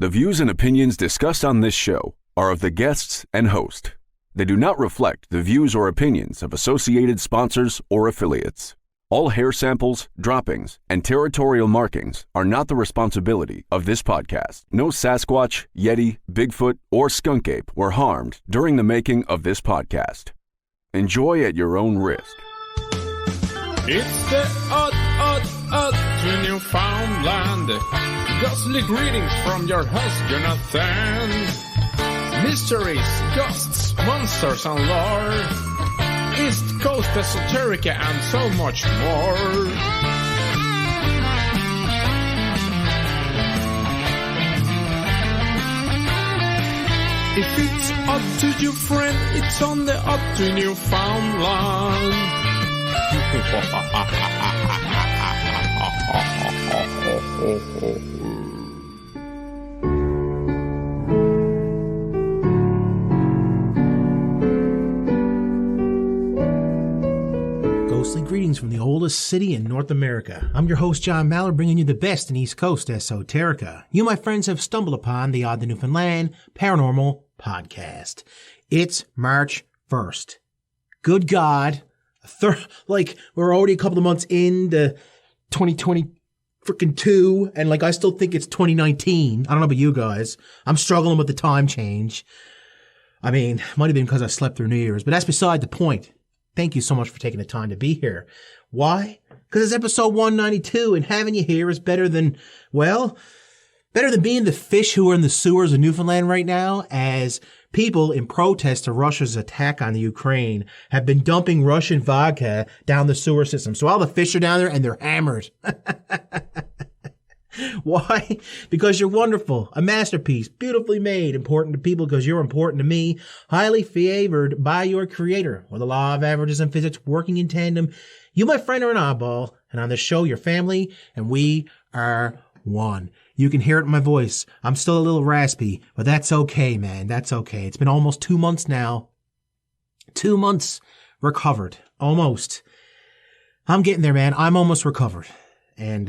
The views and opinions discussed on this show are of the guests and host. They do not reflect the views or opinions of associated sponsors or affiliates. All hair samples, droppings, and territorial markings are not the responsibility of this podcast. No Sasquatch, Yeti, Bigfoot, or skunk ape were harmed during the making of this podcast. Enjoy at your own risk. It's the Oddtonewfoundland. Ghostly greetings from your host, Jonathan. Mysteries, ghosts, monsters, and lore. East Coast esoterica and so much more. If it's odd to your friend, it's on the Oddtonewfoundland. Ghostly greetings from the oldest city in North America. I'm your host, John Mallard, bringing you the best in East Coast esoterica. You, my friends, have stumbled upon the Oddtonewfoundland Paranormal Podcast. It's March 1st. Good God. We're already a couple of months into 2022, and I still think it's 2019. I don't know about you guys. I'm struggling with the time change. I mean, might have been because I slept through New Year's, but that's beside the point. Thank you so much for taking the time to be here. Why? Because it's episode 192, and having you here is better than being the fish who are in the sewers of Newfoundland right now, as people in protest to Russia's attack on the Ukraine have been dumping Russian vodka down the sewer system. So all the fish are down there and they're hammered. Why? Because you're wonderful, a masterpiece, beautifully made, important to people because you're important to me, highly favored by your creator, with the law of averages and physics working in tandem. You, my friend, are an oddball, and on this show, your family, and we are one. You can hear it in my voice. I'm still a little raspy, but that's okay, man. That's okay. It's been almost 2 months now. 2 months recovered. Almost. I'm getting there, man. I'm almost recovered. And,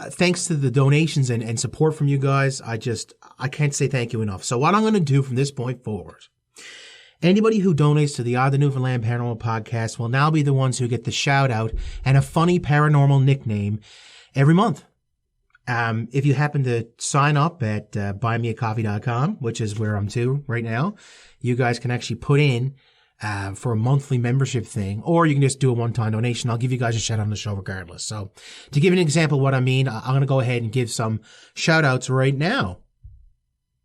thanks to the donations and support from you guys, I can't say thank you enough. So what I'm going to do from this point forward, anybody who donates to the Oddtonewfoundland Paranormal Podcast will now be the ones who get the shout out and a funny paranormal nickname every month. If you happen to sign up at buymeacoffee.com, which is where I'm to right now, you guys can actually put in for a monthly membership thing, or you can just do a one-time donation. I'll give you guys a shout out on the show regardless. So to give you an example of what I mean, I'm going to go ahead and give some shout outs right now.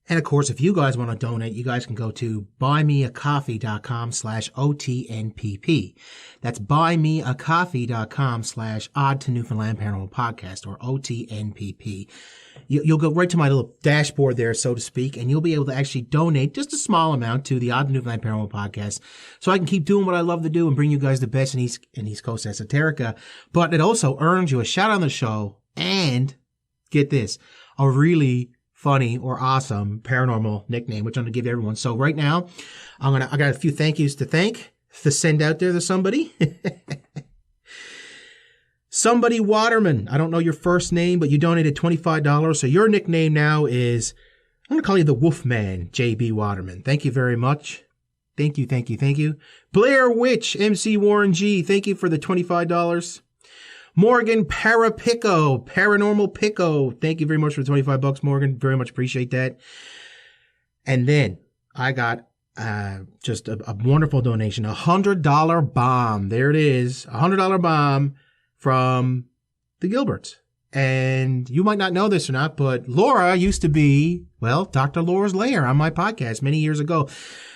And of course, if you guys want to donate, you guys can go to buymeacoffee.com/OTNPP. That's buymeacoffee.com/Oddtonewfoundland Paranormal Podcast, or OTNPP. You'll go right to my little dashboard there, so to speak, and you'll be able to actually donate just a small amount to the Oddtonewfoundland Paranormal Podcast, so I can keep doing what I love to do and bring you guys the best in East Coast esoterica. But it also earns you a shout on the show, and get this, a really funny or awesome paranormal nickname, which I'm going to give everyone. So right now, I got a few thank yous to send out there to somebody. Somebody Waterman. I don't know your first name, but you donated $25. So your nickname now is, I'm going to call you the Wolfman, JB Waterman. Thank you very much. Thank you. Blair Witch, MC Warren G. Thank you for the $25. Morgan Paranormal Pico. Thank you very much for the $25, Morgan. Very much appreciate that. And then I got just a wonderful donation, $100 bomb. There it is, $100 bomb from the Gilberts. And you might not know this or not, but Laura used to be, Dr. Laura's Lair on my podcast many years ago.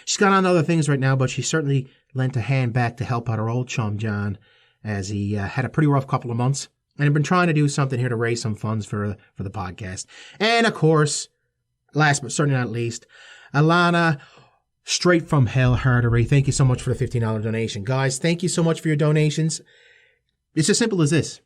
She's got on other things right now, but she certainly lent a hand back to help out her old chum, John, as he had a pretty rough couple of months, and I've been trying to do something here to raise some funds for the podcast. And of course, last but certainly not least, Alana, straight from Hell Hardery. Thank you so much for the $15 donation. Guys, thank you so much for your donations. It's as simple as this.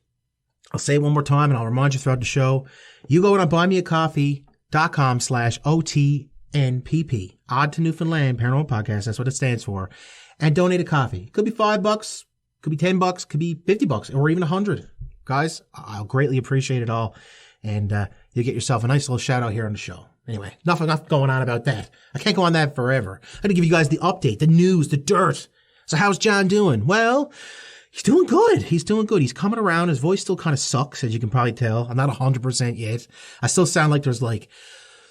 I'll say it one more time, and I'll remind you throughout the show. You go to buymeacoffee.com/OTNPP, Oddtonewfoundland Paranormal Podcast. That's what it stands for. And donate a coffee. Could be $5, could be $10, could be $50, or even $100. Guys, I'll greatly appreciate it all. And you get yourself a nice little shout out here on the show. Anyway, enough going on about that. I can't go on that forever. I got to give you guys the update, the news, the dirt. So how's John doing? Well, he's doing good. He's coming around. His voice still kind of sucks, as you can probably tell. I'm not 100% yet. I still sound like there's like,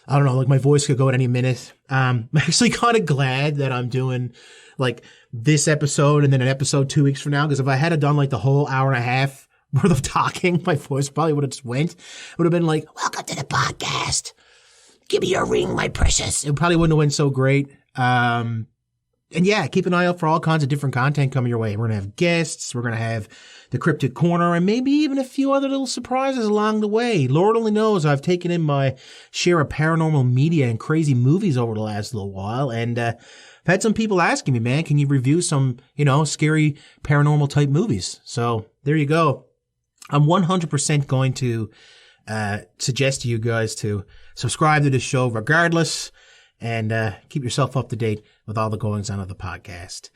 I don't know, like my voice could go at any minute. I'm actually kind of glad that I'm doing like this episode and then an episode 2 weeks from now. Because if I had done like the whole hour and a half worth of talking, my voice probably would have just went. It would have been like, welcome to the podcast. Give me your ring, my precious. It probably wouldn't have went so great. And yeah, keep an eye out for all kinds of different content coming your way. We're going to have guests. We're going to have the Cryptid Corner and maybe even a few other little surprises along the way. Lord only knows I've taken in my share of paranormal media and crazy movies over the last little while. And I've had some people asking me, man, can you review some, scary paranormal type movies? So there you go. I'm 100% going to suggest to you guys to subscribe to this show regardless. And keep yourself up to date with all the goings on of the podcast.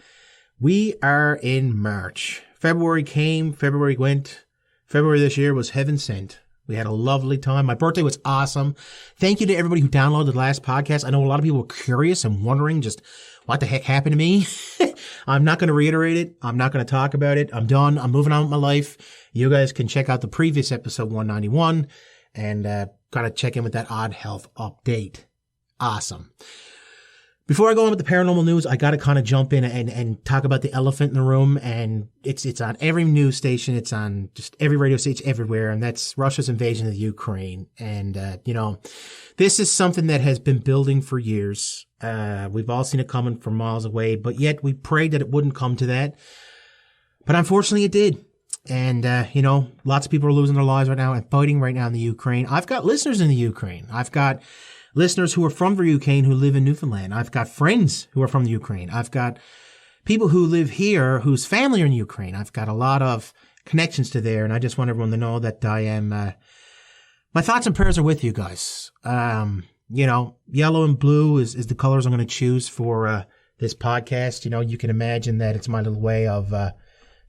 We are in March. February came, February went. February this year was heaven sent. We had a lovely time. My birthday was awesome. Thank you to everybody who downloaded the last podcast. I know a lot of people were curious and wondering just what the heck happened to me. I'm not going to reiterate it. I'm not going to talk about it. I'm done. I'm moving on with my life. You guys can check out the previous episode 191 and kind of check in with that odd health update. Awesome. Before I go on with the paranormal news, I got to kind of jump in and talk about the elephant in the room. And it's on every news station. It's on just every radio station everywhere. And that's Russia's invasion of the Ukraine. And, this is something that has been building for years. We've all seen it coming from miles away, but yet we prayed that it wouldn't come to that. But unfortunately it did. And, lots of people are losing their lives right now and fighting right now in the Ukraine. I've got listeners in the Ukraine. I've got listeners who are from the Ukraine who live in Newfoundland. I've got friends who are from the Ukraine. I've got people who live here whose family are in Ukraine. I've got a lot of connections to there, and I just want everyone to know that I am, my thoughts and prayers are with you guys. Yellow and blue is the colors I'm going to choose for this podcast. You can imagine that it's my little way of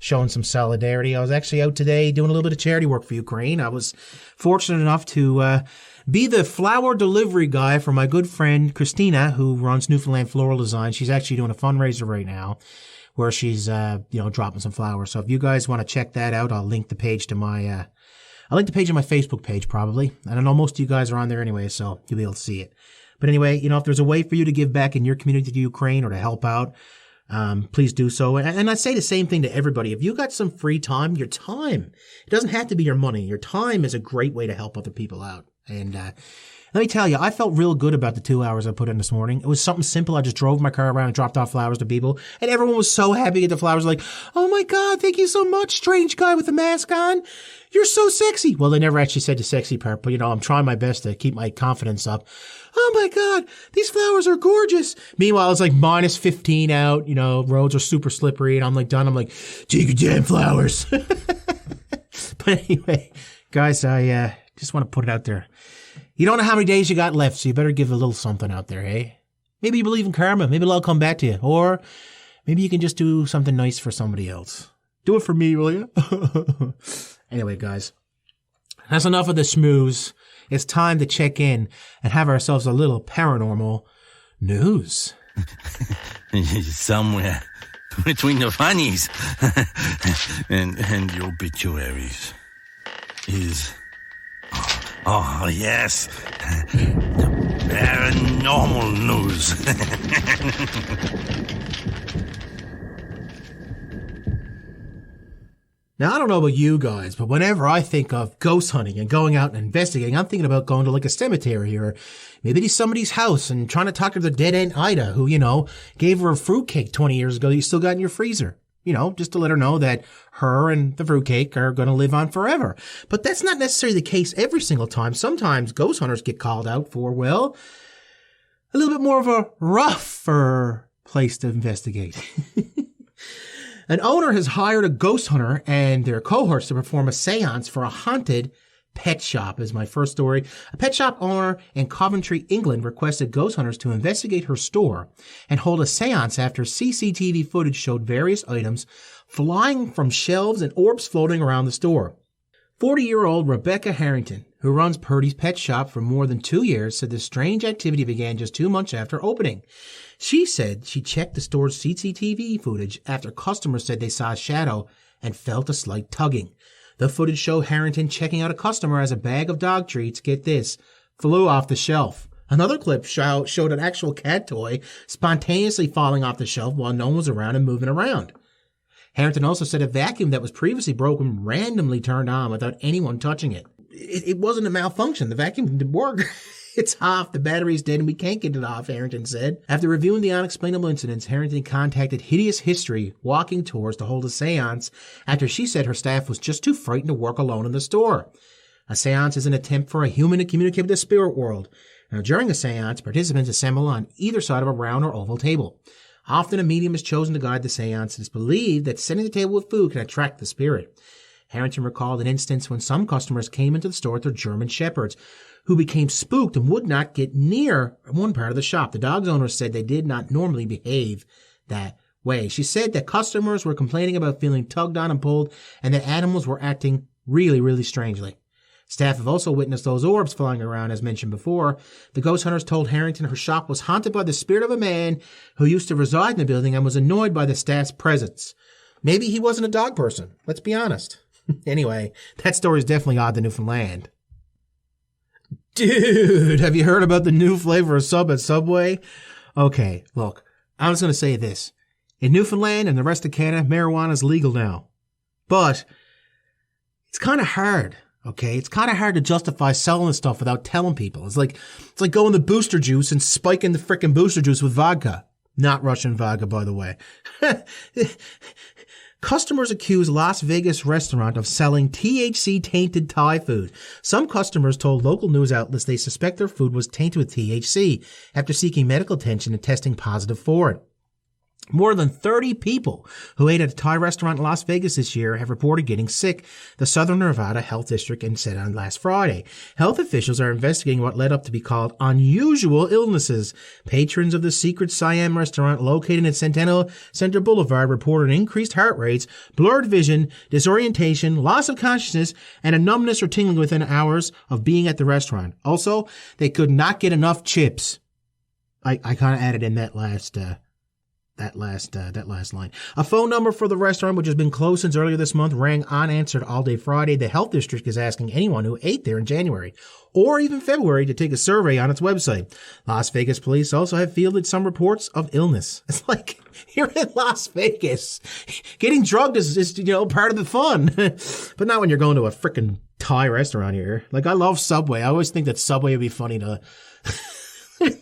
showing some solidarity. I was actually out today doing a little bit of charity work for Ukraine. I was fortunate enough to be the flower delivery guy for my good friend Christina, who runs Newfoundland Floral Design. She's actually doing a fundraiser right now where she's, dropping some flowers. So if you guys want to check that out, I'll link the page to my, I'll link the page on my Facebook page probably. And I know most of you guys are on there anyway, so you'll be able to see it. But anyway, if there's a way for you to give back in your community to Ukraine or to help out, please do so. And I say the same thing to everybody. If you got some free time, your time, it doesn't have to be your money. Your time is a great way to help other people out. And let me tell you, I felt real good about the 2 hours I put in this morning. It was something simple. I just drove my car around and dropped off flowers to people. And everyone was so happy to get the flowers. Like, oh my God, thank you so much, strange guy with the mask on. You're so sexy. Well, they never actually said the sexy part, but I'm trying my best to keep my confidence up. Oh my God, these flowers are gorgeous. Meanwhile, it's like minus 15 out, roads are super slippery. And I'm like done. I'm like, take your damn flowers. But anyway, guys, I just want to put it out there. You don't know how many days you got left, so you better give a little something out there, hey? Maybe you believe in karma. Maybe it'll come back to you. Or maybe you can just do something nice for somebody else. Do it for me, will you? Anyway, guys, that's enough of the schmooze. It's time to check in and have ourselves a little paranormal news. Somewhere between the funnies and the obituaries is... Oh, yes, the paranormal news. Now, I don't know about you guys, but whenever I think of ghost hunting and going out and investigating, I'm thinking about going to like a cemetery or maybe to somebody's house and trying to talk to the dead Aunt Ida who, gave her a fruitcake 20 years ago that you still got in your freezer. Just to let her know that her and the fruitcake are going to live on forever. But that's not necessarily the case every single time. Sometimes ghost hunters get called out for, well, a little bit more of a rougher place to investigate. An owner has hired a ghost hunter and their cohorts to perform a seance for a haunted pet shop is my first story. A pet shop owner in Coventry, England requested ghost hunters to investigate her store and hold a seance after CCTV footage showed various items flying from shelves and orbs floating around the store. 40-year-old Rebecca Harrington, who runs Purdy's Pet Shop for more than 2 years, said the strange activity began just 2 months after opening. She said she checked the store's CCTV footage after customers said they saw a shadow and felt a slight tugging. The footage showed Harrington checking out a customer as a bag of dog treats, get this, flew off the shelf. Another clip showed an actual cat toy spontaneously falling off the shelf while no one was around and moving around. Harrington also said a vacuum that was previously broken randomly turned on without anyone touching it. It wasn't a malfunction. The vacuum didn't work. It's off. The battery's dead and we can't get it off, Harrington said. After reviewing the unexplainable incidents, Harrington contacted Hideous History Walking Tours to hold a seance after she said her staff was just too frightened to work alone in the store. A seance is an attempt for a human to communicate with the spirit world. Now, during a seance, participants assemble on either side of a round or oval table. Often a medium is chosen to guide the seance. It is believed that setting the table with food can attract the spirit. Harrington recalled an instance when some customers came into the store with their German shepherds, who became spooked and would not get near one part of the shop. The dog's owner said they did not normally behave that way. She said that customers were complaining about feeling tugged on and pulled, and that animals were acting really, really strangely. Staff have also witnessed those orbs flying around, as mentioned before. The ghost hunters told Harrington her shop was haunted by the spirit of a man who used to reside in the building and was annoyed by the staff's presence. Maybe he wasn't a dog person. Let's be honest. Anyway, that story is definitely odd to Newfoundland. Dude, have you heard about the new flavor of sub at Subway? Okay, look, I'm just going to say this. In Newfoundland and the rest of Canada, marijuana is legal now. But it's kind of hard. Okay, it's kind of hard to justify selling this stuff without telling people. It's like going to booster juice and spiking the frickin' booster juice with vodka. Not Russian vodka, by the way. Customers accuse Las Vegas restaurant of selling THC-tainted Thai food. Some customers told local news outlets they suspect their food was tainted with THC after seeking medical attention and testing positive for it. More than 30 people who ate at a Thai restaurant in Las Vegas this year have reported getting sick, the Southern Nevada Health District said on last Friday. Health officials are investigating what led up to be called unusual illnesses. Patrons of the Secret Siam restaurant located at Centennial Center Boulevard reported increased heart rates, blurred vision, disorientation, loss of consciousness, and a numbness or tingling within hours of being at the restaurant. Also, they could not get enough chips. I kind of added in that last line. A phone number for the restaurant, which has been closed since earlier this month, rang unanswered all day Friday. The health district is asking anyone who ate there in January or even February to take a survey on its website. Las Vegas police also have fielded some reports of illness. It's like, you're in Las Vegas. Getting drugged is part of the fun. But not when you're going to a freaking Thai restaurant here. Like, I love Subway. I always think that Subway would be funny to,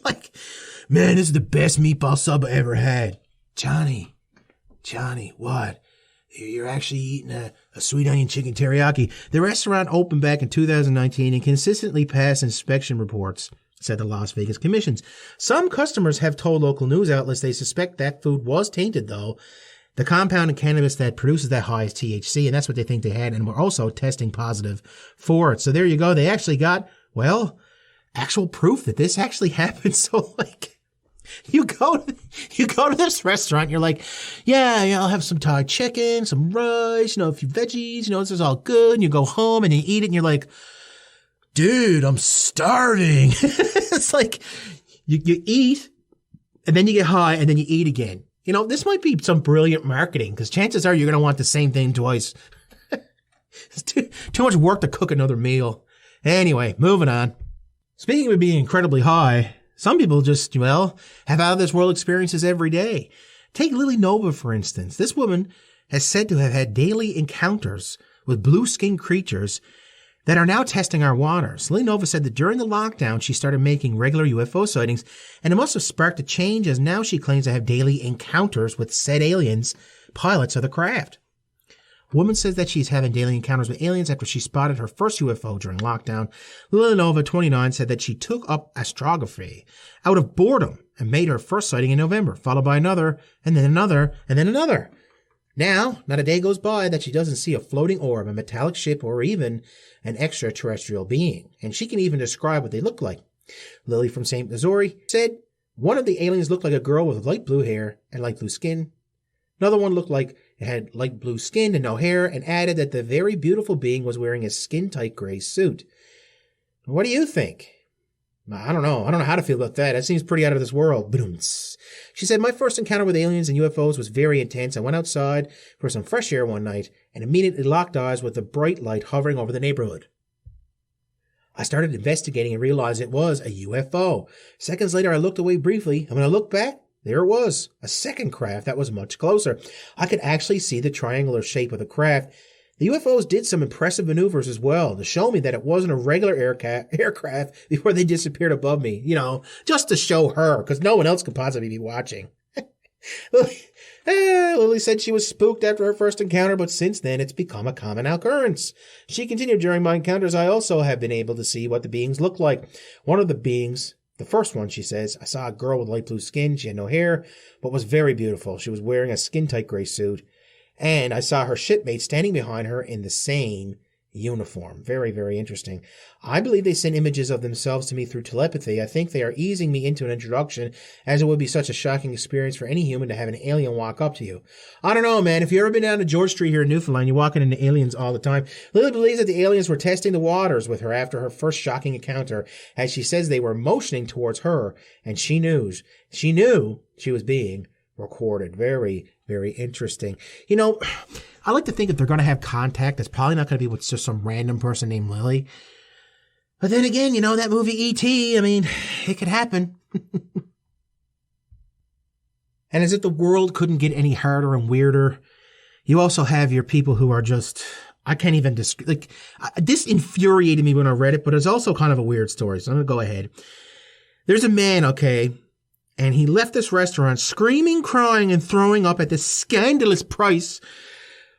like, man, this is the best meatball sub I ever had. Johnny, what? You're actually eating a sweet onion chicken teriyaki. The restaurant opened back in 2019 and consistently passed inspection reports, said the Las Vegas Commissions. Some customers have told local news outlets they suspect that food was tainted, though. The compound in cannabis that produces that high is THC, and that's what they think they had, and we're also testing positive for it. So there you go. They actually got, actual proof that this actually happened. So, like, You go to this restaurant, you're like, yeah, I'll have some Thai chicken, some rice, a few veggies, this is all good. And you go home and you eat it and you're like, dude, I'm starving. It's like you eat and then you get high and then you eat again. This might be some brilliant marketing because chances are you're going to want the same thing twice. It's too much work to cook another meal. Anyway, moving on. Speaking of being incredibly high, some people just, have out-of-this-world experiences every day. Take Lily Nova, for instance. This woman has said to have had daily encounters with blue-skinned creatures that are now testing our waters. Lily Nova said that during the lockdown, she started making regular UFO sightings, and it must have sparked a change as now she claims to have daily encounters with said aliens, pilots of the craft. A woman says that she's having daily encounters with aliens after she spotted her first UFO during lockdown. Lily Nova, 29, said that she took up astrography out of boredom and made her first sighting in November, followed by another, and then another, and then another. Now, not a day goes by that she doesn't see a floating orb, a metallic ship, or even an extraterrestrial being. And she can even describe what they look like. Lily from St. Missouri said one of the aliens looked like a girl with light blue hair and light blue skin. Another one looked like It had light blue skin and no hair, and added that the very beautiful being was wearing a skin-tight gray suit. What do you think? I don't know. I don't know how to feel about that. That seems pretty out of this world. Boom-ts. She said, my first encounter with aliens and UFOs was very intense. I went outside for some fresh air one night and immediately locked eyes with the bright light hovering over the neighborhood. I started investigating and realized it was a UFO. Seconds later, I looked away briefly, and when I looked back, there it was, a second craft that was much closer. I could actually see the triangular shape of the craft. The UFOs did some impressive maneuvers as well to show me that it wasn't a regular aircraft before they disappeared above me, just to show her, because no one else could possibly be watching. Lily said she was spooked after her first encounter, but since then it's become a common occurrence. She continued, during my encounters, I also have been able to see what the beings look like. One of the beings, the first one, she says, I saw a girl with light blue skin. She had no hair, but was very beautiful. She was wearing a skin-tight gray suit. And I saw her shipmate standing behind her in the same uniform. Very, very interesting. I believe they send images of themselves to me through telepathy. I think they are easing me into an introduction, as it would be such a shocking experience for any human to have an alien walk up to you. I don't know, man. If you've ever been down to George Street here in Newfoundland, you're walking into aliens all the time. Lily believes that the aliens were testing the waters with her after her first shocking encounter, as she says they were motioning towards her, and she knew she was being recorded. Very, very interesting. I like to think if they're going to have contact, it's probably not going to be with just some random person named Lily. But then again, that movie E.T., it could happen. And as if the world couldn't get any harder and weirder, you also have your people who are just, I can't even describe, this infuriated me when I read it, but it's also kind of a weird story, so I'm going to go ahead. There's a man, okay, and he left this restaurant screaming, crying, and throwing up at the scandalous price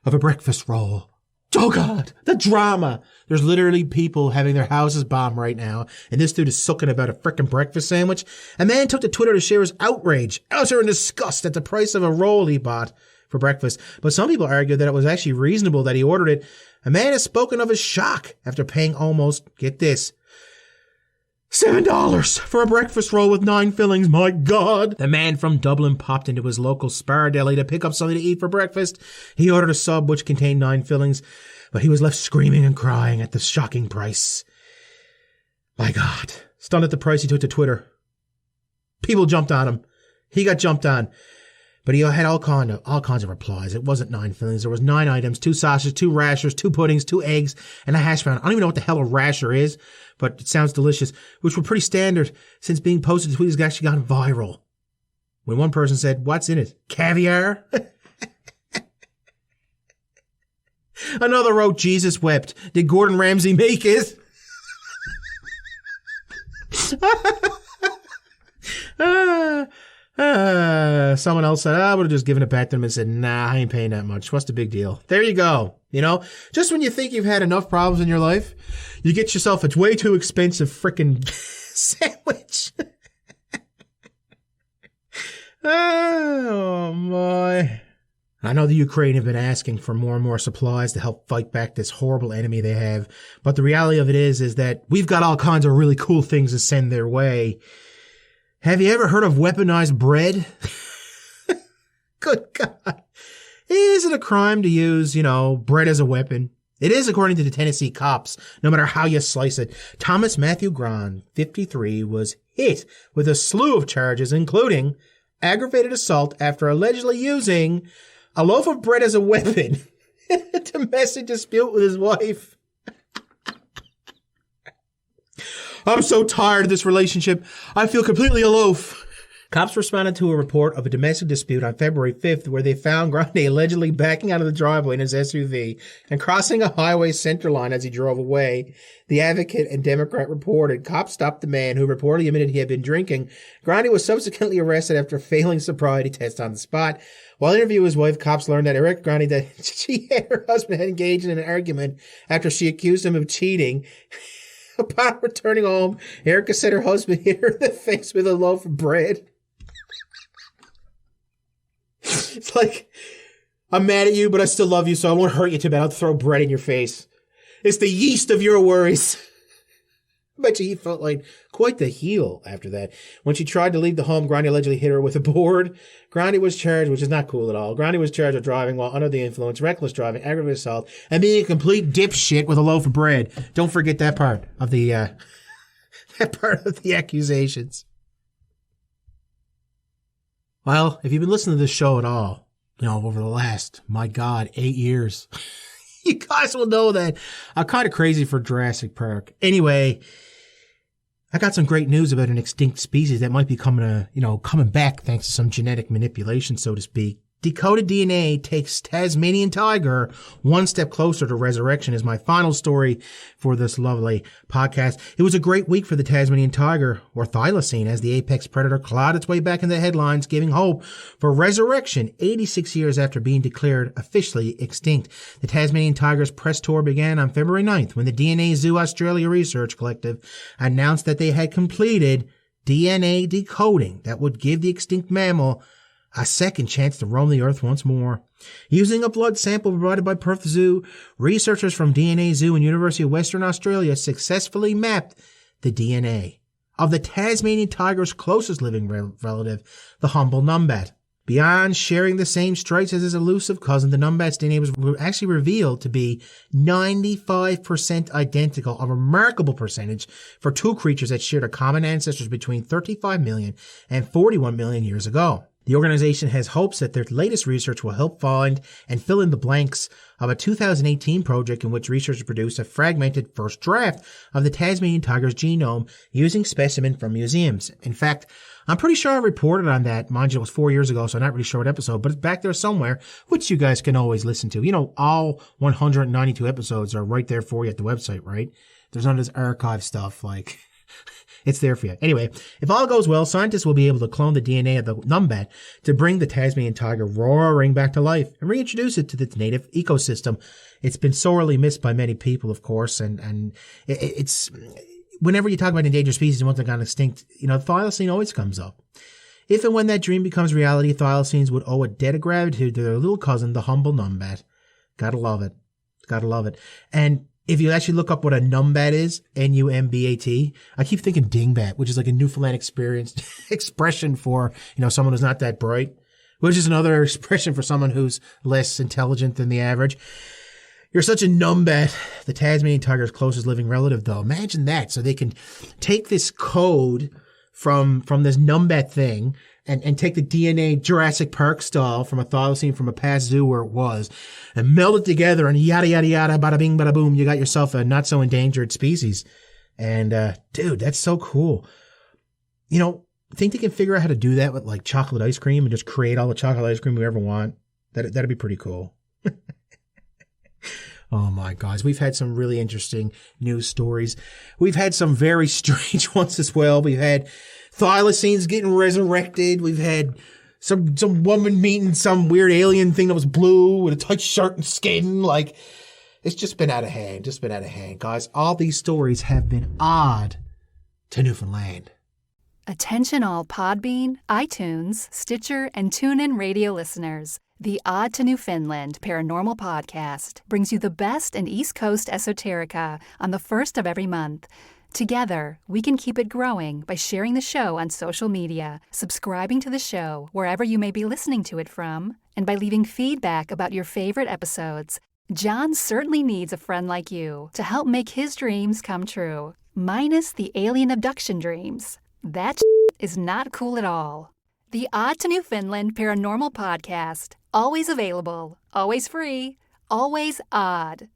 of a breakfast roll. Oh God, the drama. There's literally people having their houses bombed right now, and this dude is sulking about a frickin' breakfast sandwich. A man took to Twitter to share his outrage, utter and disgust at the price of a roll he bought for breakfast. But some people argued that it was actually reasonable that he ordered it. A man has spoken of his shock after paying almost, get this, $7 for a breakfast roll with 9 fillings. My God. The man from Dublin popped into his local Spar deli to pick up something to eat for breakfast. He ordered a sub which contained 9 fillings, but he was left screaming and crying at the shocking price. My God. Stunned at the price, he took to Twitter. People jumped on him. He got jumped on. But he had all kinds of replies. It wasn't 9 fillings. There was 9 items, 2 sausages, 2 rashers, 2 puddings, 2 eggs, and a hash brown. I don't even know what the hell a rasher is, but it sounds delicious, which were pretty standard since being posted. The tweet has actually gone viral. When one person said, "What's in it? Caviar?" Another wrote, "Jesus wept. Did Gordon Ramsay make it?" Someone else said, I would have just given it back to them and said, nah, I ain't paying that much. What's the big deal? There you go. Just when you think you've had enough problems in your life, you get yourself a way too expensive frickin' sandwich. Oh, my. I know the Ukraine have been asking for more and more supplies to help fight back this horrible enemy they have. But the reality of it is that we've got all kinds of really cool things to send their way. Have you ever heard of weaponized bread? Good God. Is it a crime to use, bread as a weapon? It is, according to the Tennessee cops, no matter how you slice it. Thomas Matthew Grahn, 53, was hit with a slew of charges, including aggravated assault after allegedly using a loaf of bread as a weapon in a domestic dispute with his wife. I'm so tired of this relationship. I feel completely aloof. Cops responded to a report of a domestic dispute on February 5th where they found Grande allegedly backing out of the driveway in his SUV and crossing a highway center line as he drove away. The Advocate and Democrat reported cops stopped the man who reportedly admitted he had been drinking. Grande was subsequently arrested after failing sobriety test on the spot. While interviewing his wife, cops learned that Eric Grande that she and her husband had engaged in an argument after she accused him of cheating. Upon returning home, Erica said her husband hit her in the face with a loaf of bread. It's like, I'm mad at you, but I still love you, so I won't hurt you too bad. I'll throw bread in your face. It's the yeast of your worries. Bet you he felt like quite the heel after that. When she tried to leave the home, Grandi allegedly hit her with a board. Grandi was charged, which is not cool at all. Grandi was charged with driving while under the influence, reckless driving, aggravated assault, and being a complete dipshit with a loaf of bread. Don't forget that part of the accusations. Well, if you've been listening to this show at all, over the last, my God, 8 years, you guys will know that I'm kind of crazy for Jurassic Park. Anyway, I got some great news about an extinct species that might be coming back thanks to some genetic manipulation, so to speak. Decoded DNA takes Tasmanian tiger one step closer to resurrection is my final story for this lovely podcast. It was a great week for the Tasmanian tiger, or thylacine, as the apex predator clawed its way back in the headlines, giving hope for resurrection 86 years after being declared officially extinct. The Tasmanian tiger's press tour began on February 9th when the DNA Zoo Australia Research Collective announced that they had completed DNA decoding that would give the extinct mammal a second chance to roam the earth once more. Using a blood sample provided by Perth Zoo, researchers from DNA Zoo and University of Western Australia successfully mapped the DNA of the Tasmanian tiger's closest living relative, the humble numbat. Beyond sharing the same traits as his elusive cousin, the numbat's DNA was actually revealed to be 95% identical, a remarkable percentage for two creatures that shared a common ancestors between 35 million and 41 million years ago. The organization has hopes that their latest research will help find and fill in the blanks of a 2018 project in which researchers produced a fragmented first draft of the Tasmanian tiger's genome using specimens from museums. In fact, I'm pretty sure I reported on that. Mind you, it was 4 years ago, so I'm not really sure what episode, but it's back there somewhere, which you guys can always listen to. All 192 episodes are right there for you at the website, right? There's none of this archive stuff like... It's there for you. Anyway, if all goes well, scientists will be able to clone the DNA of the numbat to bring the Tasmanian tiger roaring back to life and reintroduce it to its native ecosystem. It's been sorely missed by many people, of course, and it's whenever you talk about endangered species and ones that gone extinct, thylacine always comes up. If and when that dream becomes reality, thylacines would owe a debt of gratitude to their little cousin, the humble numbat. Gotta love it. Gotta love it. And if you actually look up what a numbat is, N-U-M-B-A-T, I keep thinking dingbat, which is like a Newfoundland expression for, someone who's not that bright, which is another expression for someone who's less intelligent than the average. You're such a numbat. The Tasmanian tiger's closest living relative, though. Imagine that. So they can take this code from this numbat thing and take the DNA Jurassic Park style from a thylacine from a past zoo where it was and meld it together and yada, yada, yada, bada bing, bada boom. You got yourself a not so endangered species. And, dude, that's so cool. Think they can figure out how to do that with like chocolate ice cream and just create all the chocolate ice cream we ever want? That'd be pretty cool. Oh my gosh, we've had some really interesting news stories. We've had some very strange ones as well. We've had thylacines getting resurrected. We've had some woman meeting some weird alien thing that was blue with a tight shirt and skin. Like, it's just been out of hand. Guys, all these stories have been odd to Newfoundland. Attention all Podbean, iTunes, Stitcher, and TuneIn radio listeners. The Odd to Newfoundland Paranormal Podcast brings you the best in East Coast esoterica on the first of every month. Together, we can keep it growing by sharing the show on social media, subscribing to the show wherever you may be listening to it from, and by leaving feedback about your favorite episodes. John certainly needs a friend like you to help make his dreams come true, minus the alien abduction dreams. That is not cool at all. The Odd to Newfoundland Paranormal Podcast. Always available, always free, always odd.